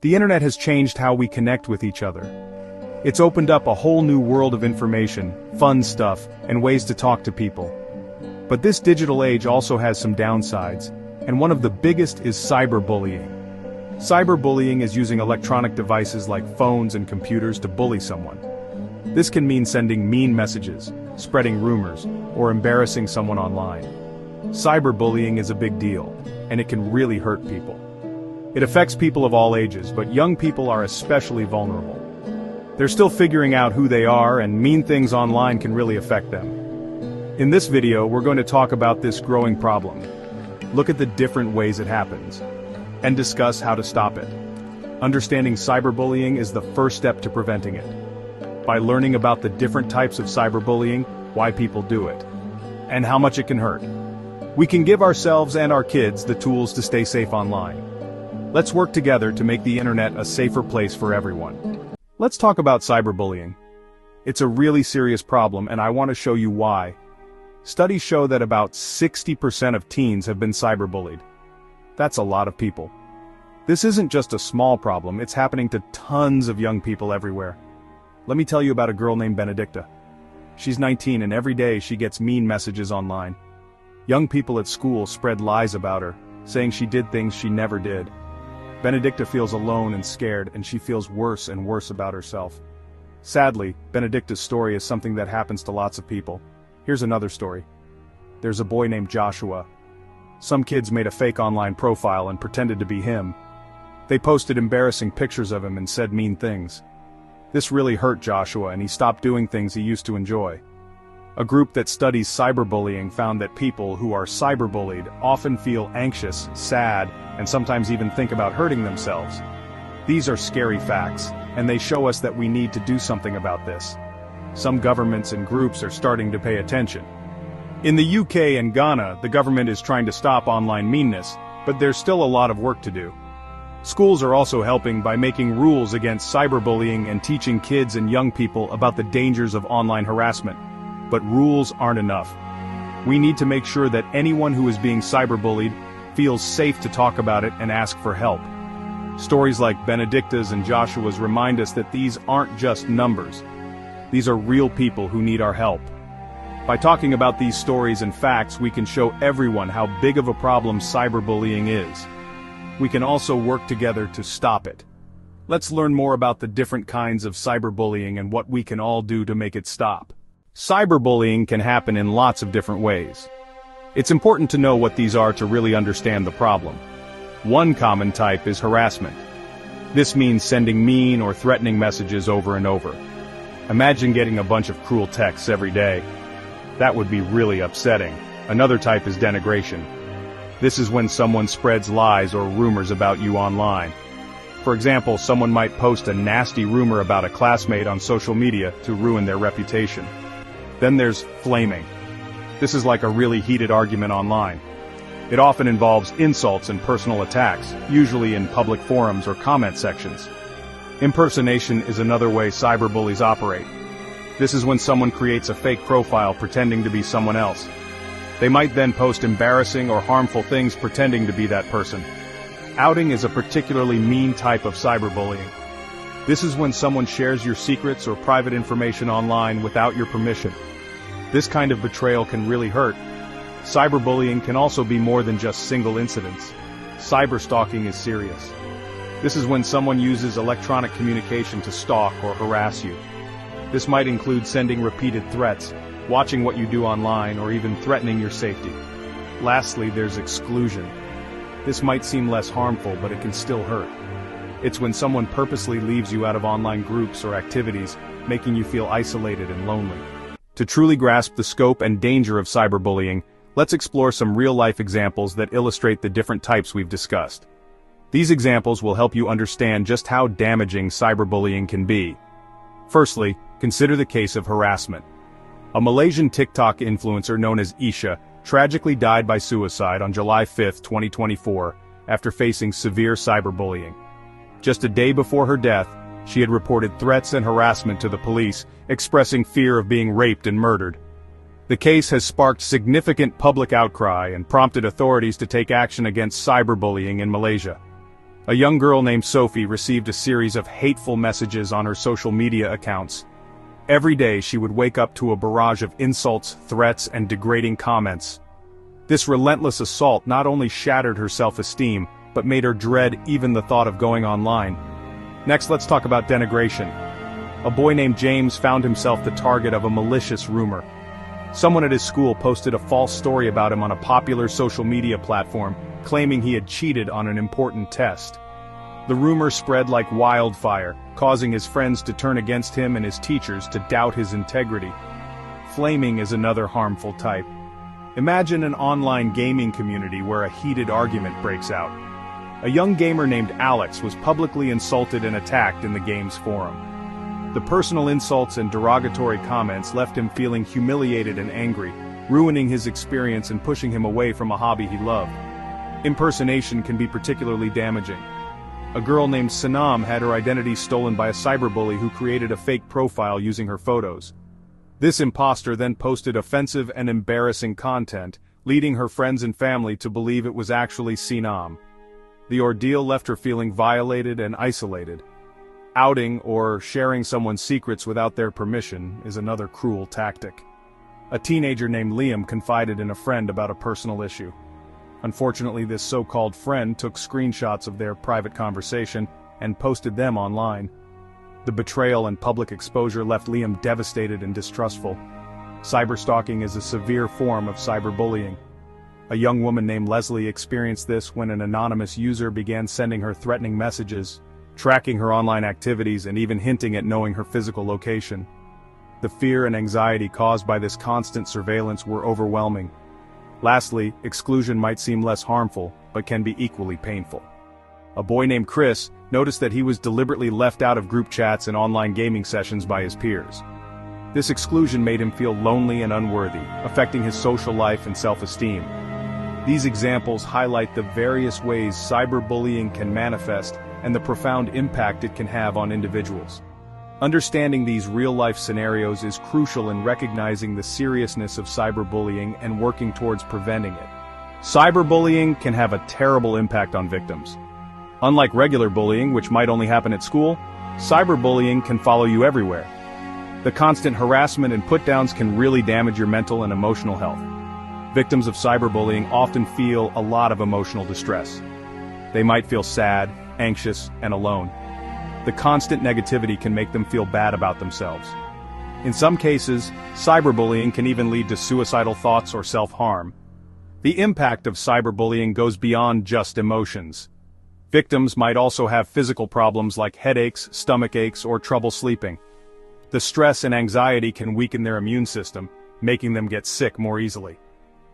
The internet has changed how we connect with each other. It's opened up a whole new world of information, fun stuff, and ways to talk to people. But this digital age also has some downsides, and one of the biggest is cyberbullying. Cyberbullying is using electronic devices like phones and computers to bully someone. This can mean sending mean messages, spreading rumors, or embarrassing someone online. Cyberbullying is a big deal, and it can really hurt people. It affects people of all ages, but young people are especially vulnerable. They're still figuring out who they are, and mean things online can really affect them. In this video, we're going to talk about this growing problem, look at the different ways it happens, and discuss how to stop it. Understanding cyberbullying is the first step to preventing it. By learning about the different types of cyberbullying, why people do it, and how much it can hurt, we can give ourselves and our kids the tools to stay safe online. Let's work together to make the internet a safer place for everyone. Let's talk about cyberbullying. It's a really serious problem, and I want to show you why. Studies show that about 60% of teens have been cyberbullied. That's a lot of people. This isn't just a small problem, it's happening to tons of young people everywhere. Let me tell you about a girl named Benedicta. She's 19 and every day she gets mean messages online. Young people at school spread lies about her, saying she did things she never did. Benedicta feels alone and scared, and she feels worse and worse about herself. Sadly, Benedicta's story is something that happens to lots of people. Here's another story. There's a boy named Joshua. Some kids made a fake online profile and pretended to be him. They posted embarrassing pictures of him and said mean things. This really hurt Joshua, and he stopped doing things he used to enjoy. A group that studies cyberbullying found that people who are cyberbullied often feel anxious, sad, and sometimes even think about hurting themselves. These are scary facts, and they show us that we need to do something about this. Some governments and groups are starting to pay attention. In the UK and Ghana, the government is trying to stop online meanness, but there's still a lot of work to do. Schools are also helping by making rules against cyberbullying and teaching kids and young people about the dangers of online harassment. But rules aren't enough. We need to make sure that anyone who is being cyberbullied feels safe to talk about it and ask for help. Stories like Benedicta's and Joshua's remind us that these aren't just numbers. These are real people who need our help. By talking about these stories and facts, we can show everyone how big of a problem cyberbullying is. We can also work together to stop it. Let's learn more about the different kinds of cyberbullying and what we can all do to make it stop. Cyberbullying can happen in lots of different ways. It's important to know what these are to really understand the problem. One common type is harassment. This means sending mean or threatening messages over and over. Imagine getting a bunch of cruel texts every day. That would be really upsetting. Another type is denigration. This is when someone spreads lies or rumors about you online. For example, someone might post a nasty rumor about a classmate on social media to ruin their reputation. Then there's flaming. This is like a really heated argument online. It often involves insults and personal attacks, usually in public forums or comment sections. Impersonation is another way cyberbullies operate. This is when someone creates a fake profile pretending to be someone else. They might then post embarrassing or harmful things pretending to be that person. Outing is a particularly mean type of cyberbullying. This is when someone shares your secrets or private information online without your permission. This kind of betrayal can really hurt. Cyberbullying can also be more than just single incidents. Cyberstalking is serious. This is when someone uses electronic communication to stalk or harass you. This might include sending repeated threats, watching what you do online, or even threatening your safety. Lastly, there's exclusion. This might seem less harmful, but it can still hurt. It's when someone purposely leaves you out of online groups or activities, making you feel isolated and lonely. To truly grasp the scope and danger of cyberbullying, let's explore some real-life examples that illustrate the different types we've discussed. These examples will help you understand just how damaging cyberbullying can be. Firstly, consider the case of harassment. A Malaysian TikTok influencer known as Isha tragically died by suicide on July 5, 2024, after facing severe cyberbullying. Just a day before her death, she had reported threats and harassment to the police, expressing fear of being raped and murdered. The case has sparked significant public outcry and prompted authorities to take action against cyberbullying in Malaysia. A young girl named Sophie received a series of hateful messages on her social media accounts. Every day she would wake up to a barrage of insults, threats, and degrading comments. This relentless assault not only shattered her self-esteem, but made her dread even the thought of going online. Next, let's talk about denigration. A boy named James found himself the target of a malicious rumor. Someone at his school posted a false story about him on a popular social media platform, claiming he had cheated on an important test. The rumor spread like wildfire, causing his friends to turn against him and his teachers to doubt his integrity. Flaming is another harmful type. Imagine an online gaming community where a heated argument breaks out. A young gamer named Alex was publicly insulted and attacked in the game's forum. The personal insults and derogatory comments left him feeling humiliated and angry, ruining his experience and pushing him away from a hobby he loved. Impersonation can be particularly damaging. A girl named Sanam had her identity stolen by a cyberbully who created a fake profile using her photos. This imposter then posted offensive and embarrassing content, leading her friends and family to believe it was actually Sanam. The ordeal left her feeling violated and isolated. Outing or sharing someone's secrets without their permission is another cruel tactic. A teenager named Liam confided in a friend about a personal issue. Unfortunately, this so-called friend took screenshots of their private conversation and posted them online. The betrayal and public exposure left Liam devastated and distrustful. Cyberstalking is a severe form of cyberbullying. A young woman named Leslie experienced this when an anonymous user began sending her threatening messages, tracking her online activities and even hinting at knowing her physical location. The fear and anxiety caused by this constant surveillance were overwhelming. Lastly, exclusion might seem less harmful, but can be equally painful. A boy named Chris noticed that he was deliberately left out of group chats and online gaming sessions by his peers. This exclusion made him feel lonely and unworthy, affecting his social life and self-esteem. These examples highlight the various ways cyberbullying can manifest and the profound impact it can have on individuals. Understanding these real-life scenarios is crucial in recognizing the seriousness of cyberbullying and working towards preventing it. Cyberbullying can have a terrible impact on victims. Unlike regular bullying, which might only happen at school, cyberbullying can follow you everywhere. The constant harassment and put-downs can really damage your mental and emotional health. Victims of cyberbullying often feel a lot of emotional distress. They might feel sad, anxious, and alone. The constant negativity can make them feel bad about themselves. In some cases, cyberbullying can even lead to suicidal thoughts or self-harm. The impact of cyberbullying goes beyond just emotions. Victims might also have physical problems like headaches, stomach aches, or trouble sleeping. The stress and anxiety can weaken their immune system, making them get sick more easily.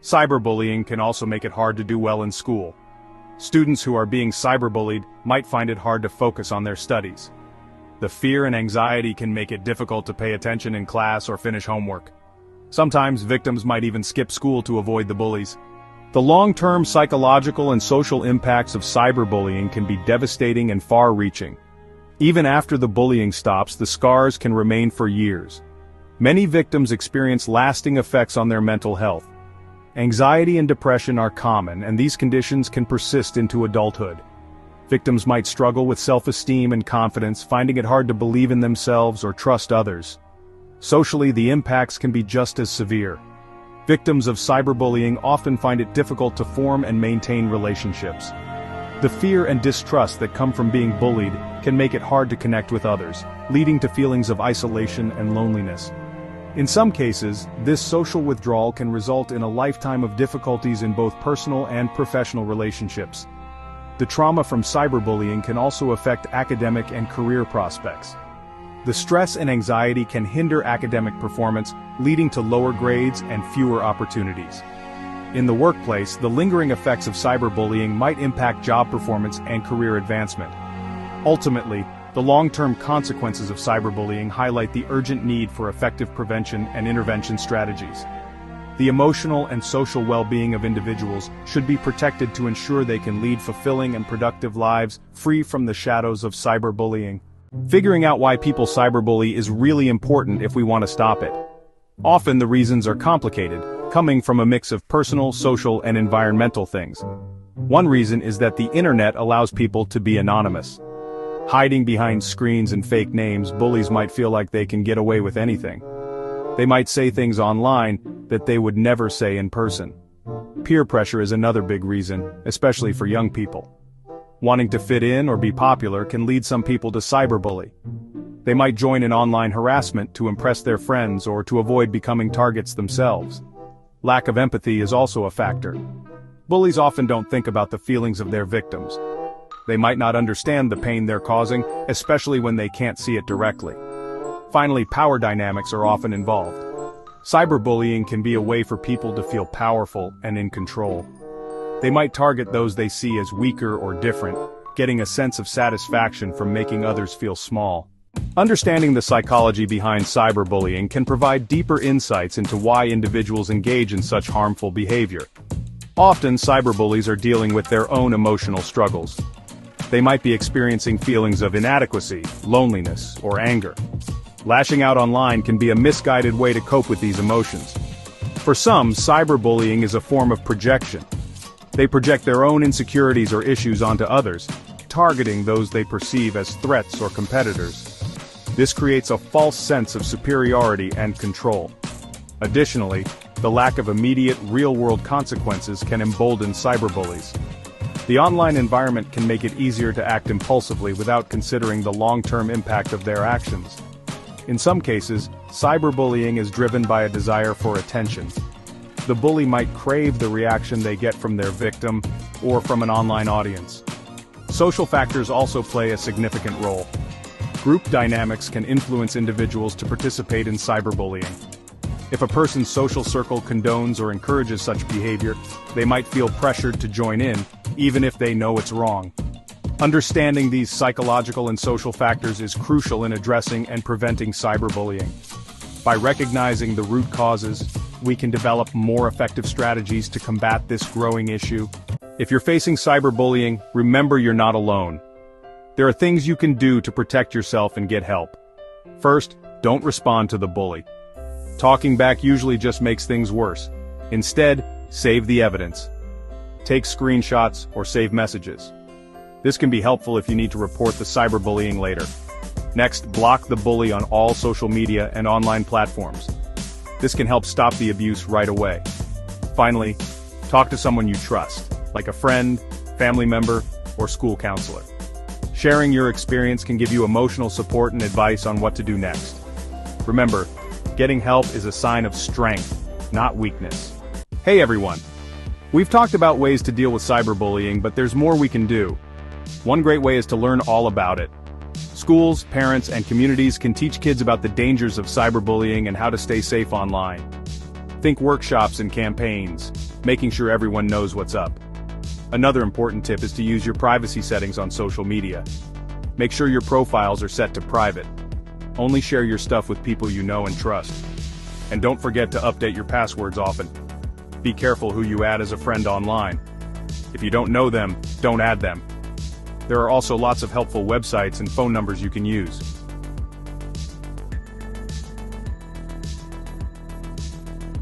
Cyberbullying can also make it hard to do well in school. Students who are being cyberbullied might find it hard to focus on their studies. The fear and anxiety can make it difficult to pay attention in class or finish homework. Sometimes victims might even skip school to avoid the bullies. The long-term psychological and social impacts of cyberbullying can be devastating and far-reaching. Even after the bullying stops, the scars can remain for years. Many victims experience lasting effects on their mental health. Anxiety and depression are common, and these conditions can persist into adulthood. Victims might struggle with self-esteem and confidence, finding it hard to believe in themselves or trust others. Socially, the impacts can be just as severe. Victims of cyberbullying often find it difficult to form and maintain relationships. The fear and distrust that come from being bullied can make it hard to connect with others, leading to feelings of isolation and loneliness. In some cases, this social withdrawal can result in a lifetime of difficulties in both personal and professional relationships. The trauma from cyberbullying can also affect academic and career prospects. The stress and anxiety can hinder academic performance, leading to lower grades and fewer opportunities. In the workplace, the lingering effects of cyberbullying might impact job performance and career advancement. Ultimately, the long-term consequences of cyberbullying highlight the urgent need for effective prevention and intervention strategies. The emotional and social well-being of individuals should be protected to ensure they can lead fulfilling and productive lives, free from the shadows of cyberbullying. Figuring out why people cyberbully is really important if we want to stop it. Often the reasons are complicated, coming from a mix of personal, social, and environmental things. One reason is that the internet allows people to be anonymous. Hiding behind screens and fake names, bullies might feel like they can get away with anything. They might say things online that they would never say in person. Peer pressure is another big reason, especially for young people. Wanting to fit in or be popular can lead some people to cyberbully. They might join in online harassment to impress their friends or to avoid becoming targets themselves. Lack of empathy is also a factor. Bullies often don't think about the feelings of their victims. They might not understand the pain they're causing, especially when they can't see it directly. Finally, power dynamics are often involved. Cyberbullying can be a way for people to feel powerful and in control. They might target those they see as weaker or different, getting a sense of satisfaction from making others feel small. Understanding the psychology behind cyberbullying can provide deeper insights into why individuals engage in such harmful behavior. Often, cyberbullies are dealing with their own emotional struggles. They might be experiencing feelings of inadequacy, loneliness, or anger. Lashing out online can be a misguided way to cope with these emotions. For some, cyberbullying is a form of projection. They project their own insecurities or issues onto others, targeting those they perceive as threats or competitors. This creates a false sense of superiority and control. Additionally, the lack of immediate, real-world consequences can embolden cyberbullies. The online environment can make it easier to act impulsively without considering the long-term impact of their actions. In some cases, cyberbullying is driven by a desire for attention. The bully might crave the reaction they get from their victim or from an online audience. Social factors also play a significant role. Group dynamics can influence individuals to participate in cyberbullying. If a person's social circle condones or encourages such behavior, they might feel pressured to join in, even if they know it's wrong. Understanding these psychological and social factors is crucial in addressing and preventing cyberbullying. By recognizing the root causes, we can develop more effective strategies to combat this growing issue. If you're facing cyberbullying, remember you're not alone. There are things you can do to protect yourself and get help. First, don't respond to the bully. Talking back usually just makes things worse. Instead, save the evidence. Take screenshots or save messages. This can be helpful if you need to report the cyberbullying later. Next, block the bully on all social media and online platforms. This can help stop the abuse right away. Finally, talk to someone you trust, like a friend, family member, or school counselor. Sharing your experience can give you emotional support and advice on what to do next. Remember, getting help is a sign of strength, not weakness. Hey everyone! We've talked about ways to deal with cyberbullying, but there's more we can do. One great way is to learn all about it. Schools, parents, and communities can teach kids about the dangers of cyberbullying and how to stay safe online. Think workshops and campaigns, making sure everyone knows what's up. Another important tip is to use your privacy settings on social media. Make sure your profiles are set to private. Only share your stuff with people you know and trust. And don't forget to update your passwords often. Be careful who you add as a friend online. If you don't know them, don't add them. There are also lots of helpful websites and phone numbers you can use.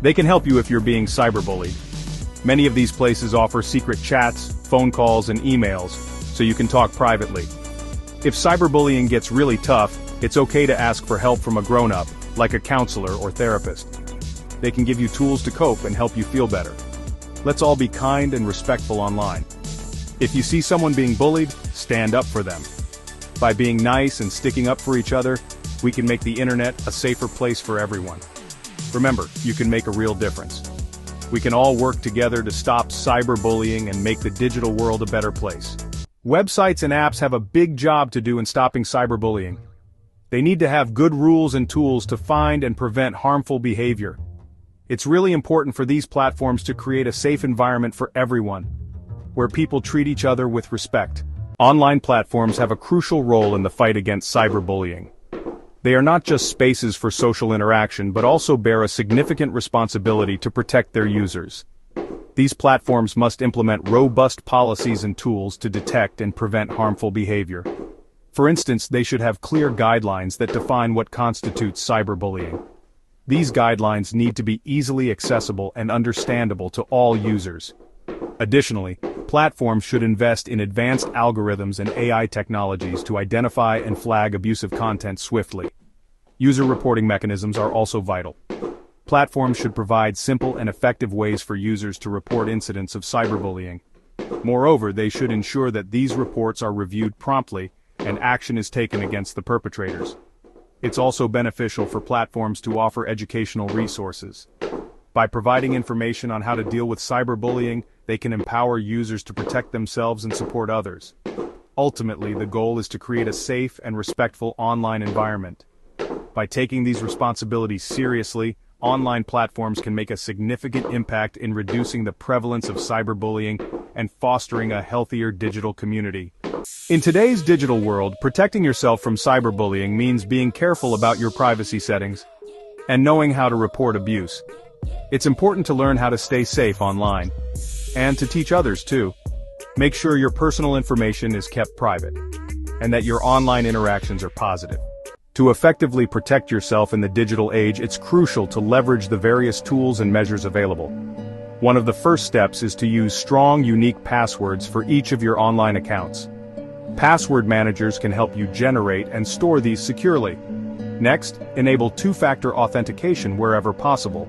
They can help you if you're being cyberbullied. Many of these places offer secret chats, phone calls, and emails, so you can talk privately. If cyberbullying gets really tough, it's okay to ask for help from a grown-up, like a counselor or therapist. They can give you tools to cope and help you feel better. Let's all be kind and respectful online. If you see someone being bullied, stand up for them. By being nice and sticking up for each other, we can make the internet a safer place for everyone. Remember, you can make a real difference. We can all work together to stop cyberbullying and make the digital world a better place. Websites and apps have a big job to do in stopping cyberbullying. They need to have good rules and tools to find and prevent harmful behavior. It's really important for these platforms to create a safe environment for everyone, where people treat each other with respect. Online platforms have a crucial role in the fight against cyberbullying. They are not just spaces for social interaction but also bear a significant responsibility to protect their users. These platforms must implement robust policies and tools to detect and prevent harmful behavior. For instance, they should have clear guidelines that define what constitutes cyberbullying. These guidelines need to be easily accessible and understandable to all users. Additionally, Platforms should invest in advanced algorithms and AI technologies to identify and flag abusive content swiftly. User reporting mechanisms are also vital. Platforms should provide simple and effective ways for users to report incidents of cyberbullying. Moreover, they should ensure that these reports are reviewed promptly and action is taken against the perpetrators. It's also beneficial for platforms to offer educational resources. By providing information on how to deal with cyberbullying, they can empower users to protect themselves and support others. Ultimately, the goal is to create a safe and respectful online environment. By taking these responsibilities seriously, online platforms can make a significant impact in reducing the prevalence of cyberbullying and fostering a healthier digital community. In today's digital world, protecting yourself from cyberbullying means being careful about your privacy settings and knowing how to report abuse. It's important to learn how to stay safe online and to teach others too. Make sure your personal information is kept private and that your online interactions are positive. To effectively protect yourself in the digital age, it's crucial to leverage the various tools and measures available. One of the first steps is to use strong, unique passwords for each of your online accounts. Password managers can help you generate and store these securely. Next, enable two-factor authentication wherever possible.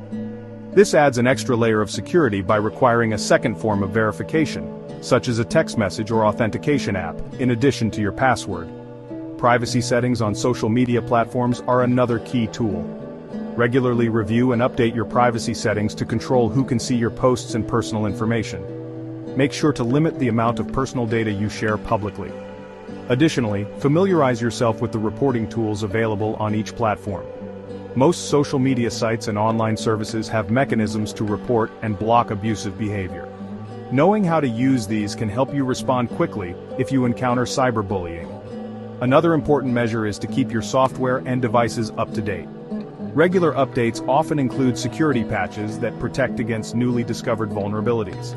This adds an extra layer of security by requiring a second form of verification, such as a text message or authentication app, in addition to your password. Privacy settings on social media platforms are another key tool. Regularly review and update your privacy settings to control who can see your posts and personal information. Make sure to limit the amount of personal data you share publicly. Additionally, familiarize yourself with the reporting tools available on each platform. Most social media sites and online services have mechanisms to report and block abusive behavior. Knowing how to use these can help you respond quickly if you encounter cyberbullying. Another important measure is to keep your software and devices up to date. Regular updates often include security patches that protect against newly discovered vulnerabilities.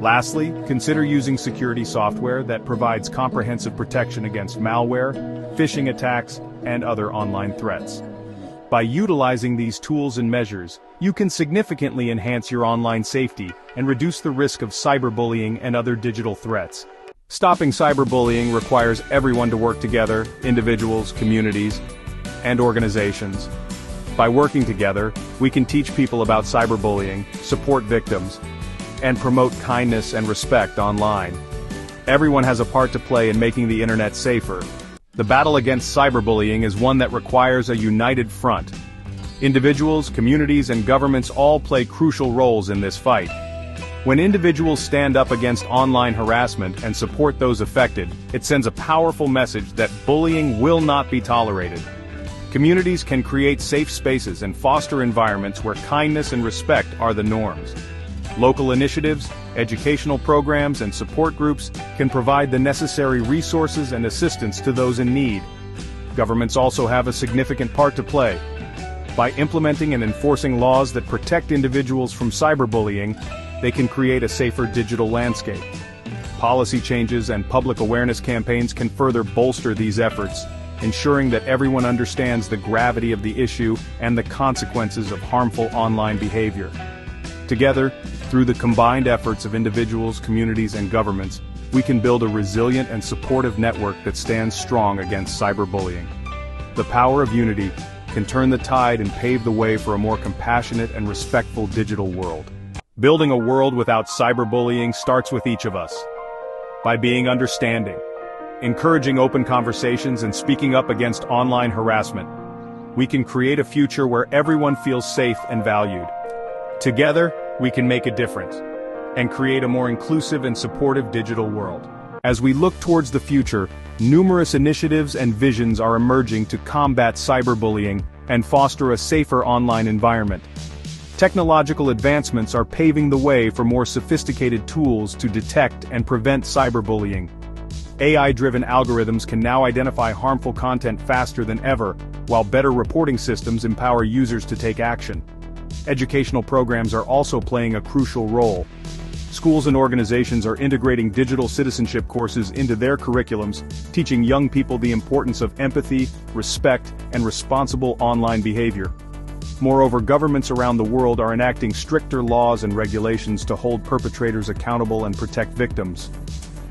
Lastly, consider using security software that provides comprehensive protection against malware, phishing attacks, and other online threats. By utilizing these tools and measures, you can significantly enhance your online safety and reduce the risk of cyberbullying and other digital threats. Stopping cyberbullying requires everyone to work together, individuals, communities, and organizations. By working together, we can teach people about cyberbullying, support victims, and promote kindness and respect online. Everyone has a part to play in making the internet safer. The battle against cyberbullying is one that requires a united front. Individuals, communities, and governments all play crucial roles in this fight. When individuals stand up against online harassment and support those affected, it sends a powerful message that bullying will not be tolerated. Communities can create safe spaces and foster environments where kindness and respect are the norms. Local initiatives, educational programs, and support groups can provide the necessary resources and assistance to those in need. Governments also have a significant part to play. By implementing and enforcing laws that protect individuals from cyberbullying, they can create a safer digital landscape. Policy changes and public awareness campaigns can further bolster these efforts, ensuring that everyone understands the gravity of the issue and the consequences of harmful online behavior. Together, through the combined efforts of individuals, communities, and governments, we can build a resilient and supportive network that stands strong against cyberbullying. The power of unity can turn the tide and pave the way for a more compassionate and respectful digital world. Building a world without cyberbullying starts with each of us. By being understanding, encouraging open conversations, and speaking up against online harassment, we can create a future where everyone feels safe and valued. Together, we can make a difference and create a more inclusive and supportive digital world. As we look towards the future, numerous initiatives and visions are emerging to combat cyberbullying and foster a safer online environment. Technological advancements are paving the way for more sophisticated tools to detect and prevent cyberbullying. AI-driven algorithms can now identify harmful content faster than ever, while better reporting systems empower users to take action. Educational programs are also playing a crucial role. Schools and organizations are integrating digital citizenship courses into their curriculums, teaching young people the importance of empathy, respect, and responsible online behavior. Moreover, governments around the world are enacting stricter laws and regulations to hold perpetrators accountable and protect victims.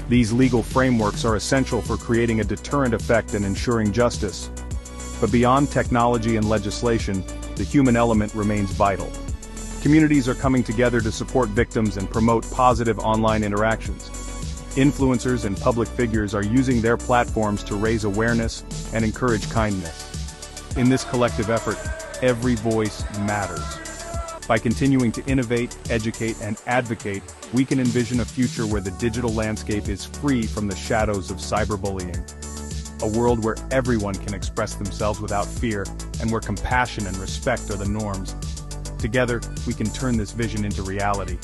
These legal frameworks are essential for creating a deterrent effect and ensuring justice. But beyond technology and legislation, the human element remains vital. Communities are coming together to support victims and promote positive online interactions. Influencers and public figures are using their platforms to raise awareness and encourage kindness. In this collective effort, every voice matters. By continuing to innovate, educate, and advocate, we can envision a future where the digital landscape is free from the shadows of cyberbullying. A world where everyone can express themselves without fear, and where compassion and respect are the norms. Together, we can turn this vision into reality.